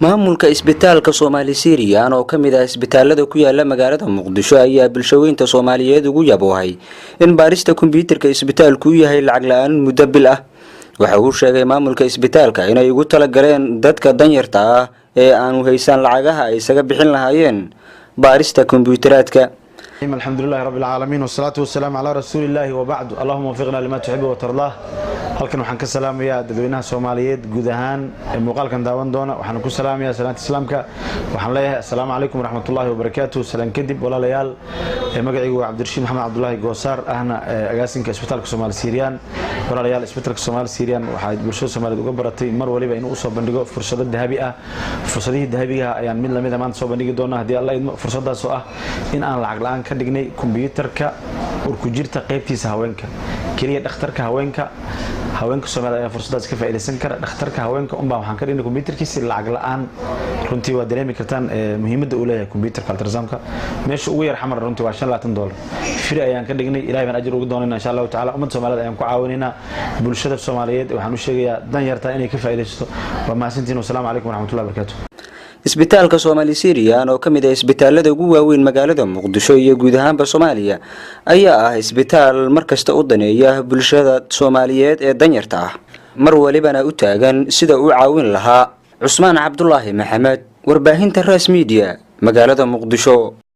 maamulka isbitaalka Soomaali Syrian oo kamid ah isbitaalada ku yaala magaalada Muqdisho ayaa bulshooyinka Soomaaliyeed ugu yaboohay in baarista kombiyuutarka isbitaalku yahay lacag la'aan muddo bil ah. Waxa uu sheegay maamulka isbitaalka inay ugu tala galeen dadka danyarta ah ee aan haysan lacagaha ay isaga bixin lahaayeen baarista kombiyuutarka. الحمد لله رب العالمين والصلاة والسلام على رسول الله وبعد اللهم وفقنا لما تحب وترضاه. halkan waxaan ka salaamayaa dadweynaha Soomaaliyeed guud ahaan ee muuqaalkan daawan doona waxaan ku salaamayaa salaanta islaamka waxaan leeyahay assalaamu calaykum waraxmatullaahi wabarakaatuh. salaan kadib walaalayaal magacaygu waa Cabdirashiid Maxamed Cabdullaahi Goosaar ahna agaasinka isbitaalka Soomaali Syrian. walaalayaal isbitaalka Soomaali Syrian waxa bulshada Soomaaliyeed uga baratay mar waliba inuu soo bandhigo fursado dahabi ah. fursadaha dahabiga ayaan mid lamid ah maanta soo bandhigi doonaa hadii Allah idmo. fursadaas oo ah in aan lacag la'aan ka dhignay kombiyuutarka ku jirta qaybtiisa haweenka kaliya dhakhtarka haweenka Soomaaliyeed ayaa fursadaas ka faa'iideysan kara. dhakhtarka haweenka waxaan ka dhignay kombiyuutarkiisa lacag la'aan. runtii waa dareemi kartaan muhiimadda uu leeyahay kombiyuutarka ultrasoundka meesha ugu yar xamar runtii waa $25 free ayaan ka dhignay. ilaahay baan ajir ugu doonayna insha Allah taala ummadda Soomaaliyeed ayaan ku caawinaynaa. bulshada Soomaaliyeed waxaan u sheegayaa danyarta inay ka faa'iideysto. waa mahadsantiin. Assalaamu calaykum waraxmatullaahi wabarakaatuh. isbitaalka Soomaali Syrian oo kamid ah isbitaalada ugu waaweyn magaalada Muqdisho iyo guud ahaan Soomaaliya ayaa ah isbitaal markasta u daneeya bulshada Soomaaliyeed ee danyarta ah mar walibana u taagan sida uu caawin lahaa. Cusmaan Cabdullaahi Maxamed, warbaahinta Ras Media, magaalada Muqdisho.